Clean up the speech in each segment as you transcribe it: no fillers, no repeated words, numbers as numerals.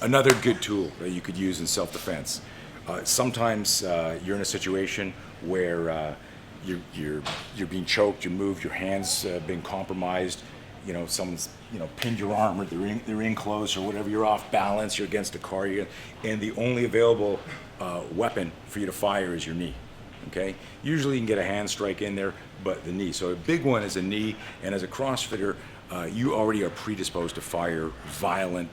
Another good tool that you could use in self-defense. Sometimes you're in a situation where you're being choked, you moved, your hands been compromised. You know, someone's pinned your arm, or they're in close, or whatever. You're off balance. You're against a car, and the only available weapon for you to fire is your knee. Okay. Usually you can get a hand strike in there, but the knee. So a big one is a knee. And as a CrossFitter, you already are predisposed to fire violent,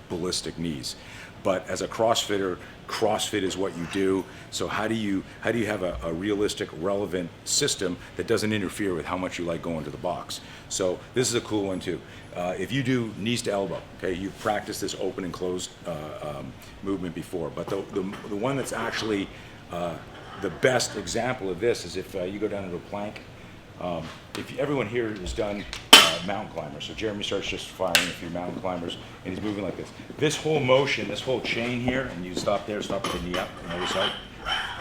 ballistic knees. But as a CrossFitter, CrossFit is what you do. So how do you have a realistic, relevant system that doesn't interfere with how much you like going to the box? So this is a cool one too. If you do knees to elbow, okay, you've practiced this open and closed movement before, but the one that's actually the best example of this is if you go down into a plank. Everyone here has done mountain climbers, so Jeremy starts just firing a few mountain climbers, and he's moving like this. This whole motion, this whole chain here, and you stop there, stop with the knee up on the other side.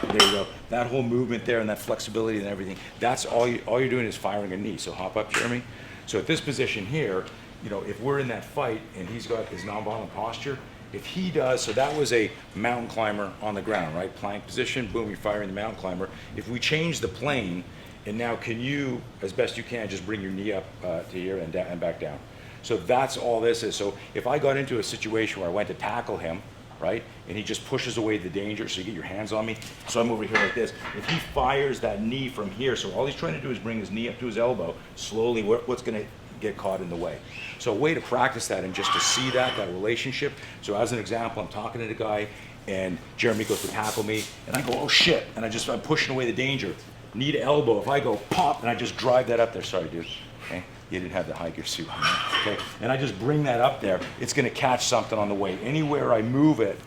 There you go. That whole movement there and that flexibility and everything, that's all you're doing is firing a knee. So hop up, Jeremy. So at this position here, if we're in that fight and he's got his nonviolent posture, if he does, so that was a mountain climber on the ground, right? Plank position, boom, you're firing the mountain climber. If we change the plane, and now can you, as best you can, just bring your knee up to here and back down. So that's all this is. So if I got into a situation where I went to tackle him, right, and he just pushes away the danger, so you get your hands on me, so I'm over here like this. If he fires that knee from here, so all he's trying to do is bring his knee up to his elbow, slowly, what's gonna get caught in the way? So a way to practice that and just to see that relationship. So as an example, I'm talking to the guy, and Jeremy goes to tackle me, and I go, oh shit, and I'm pushing away the danger. Knee to elbow, if I go pop and I just drive that up there, sorry dude, okay, you didn't have the high gear suit on, okay, and I just bring that up there, it's going to catch something on the way. Anywhere I move it,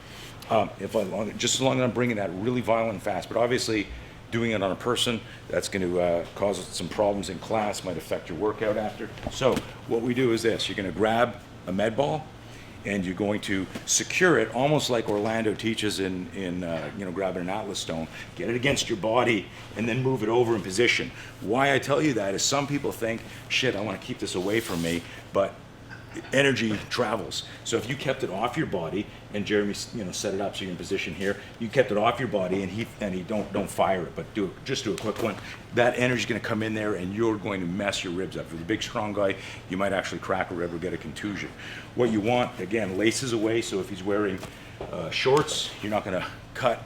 just as long as I'm bringing that really violent and fast, but obviously doing it on a person, that's going to cause some problems in class, might affect your workout after. So what we do is this, you're going to grab a med ball, and you're going to secure it almost like Orlando teaches in grabbing an Atlas stone. Get it against your body and then move it over in position. Why I tell you that is some people think, shit, I want to keep this away from me, but energy travels. So if you kept it off your body, and Jeremy set it up so you're in position here, you kept it off your body, and he don't fire it, but just do a quick one. That energy's going to come in there, and you're going to mess your ribs up. If you're a big, strong guy, you might actually crack a rib or get a contusion. What you want, again, laces away. So if he's wearing shorts, you're not going to cut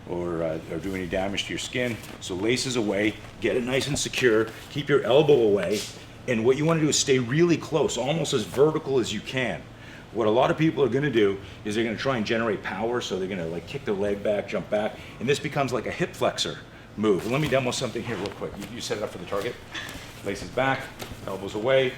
or do any damage to your skin. So laces away, get it nice and secure, keep your elbow away. And what you want to do is stay really close, almost as vertical as you can. What a lot of people are going to do is they're going to try and generate power, so they're going to like kick their leg back, jump back, and this becomes like a hip flexor move. And let me demo something here real quick. You set it up for the target. Laces back, elbows away.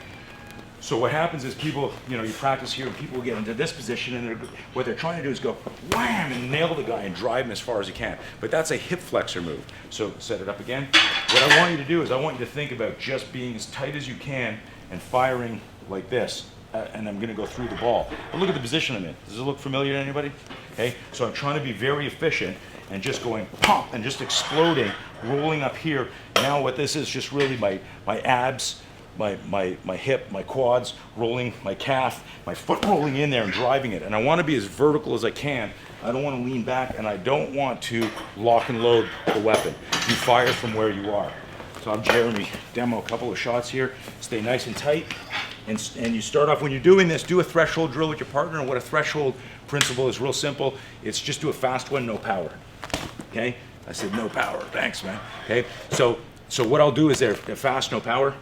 So what happens is people, you practice here, and people will get into this position, and what they're trying to do is go wham and nail the guy and drive him as far as you can. But that's a hip flexor move. So set it up again. What I want you to do is I want you to think about just being as tight as you can and firing like this. And I'm going to go through the ball. But look at the position I'm in. Does it look familiar to anybody? Okay. So I'm trying to be very efficient and just going pop and just exploding, rolling up here. Now what this is just really my abs. My hip, my quads, rolling my calf, my foot rolling in there and driving it. And I want to be as vertical as I can. I don't want to lean back, and I don't want to lock and load the weapon. You fire from where you are. So I'm Jeremy. Demo a couple of shots here. Stay nice and tight. And you start off, when you're doing this, do a threshold drill with your partner. And what a threshold principle is real simple. It's just do a fast one, no power. Okay? I said no power. Thanks, man. Okay? So what I'll do is they're fast, no power.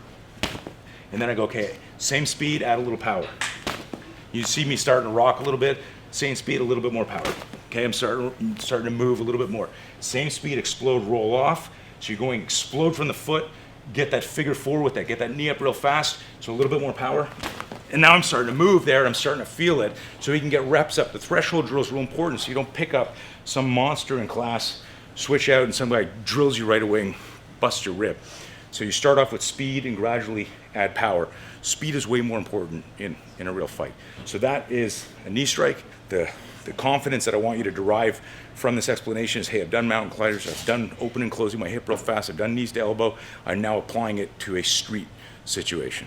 And then I go, okay, same speed, add a little power. You see me starting to rock a little bit, same speed, a little bit more power. Okay, I'm starting to move a little bit more. Same speed, explode, roll off. So you're going explode from the foot, get that figure four with that, get that knee up real fast, so a little bit more power. And now I'm starting to move there, I'm starting to feel it, so you can get reps up. The threshold drill is real important, so you don't pick up some monster in class, switch out, and somebody drills you right away and busts your rib. So you start off with speed and gradually add power. Speed is way more important in a real fight. So that is a knee strike. The confidence that I want you to derive from this explanation is, hey, I've done mountain climbers, I've done open and closing my hip real fast, I've done knees to elbow, I'm now applying it to a street situation.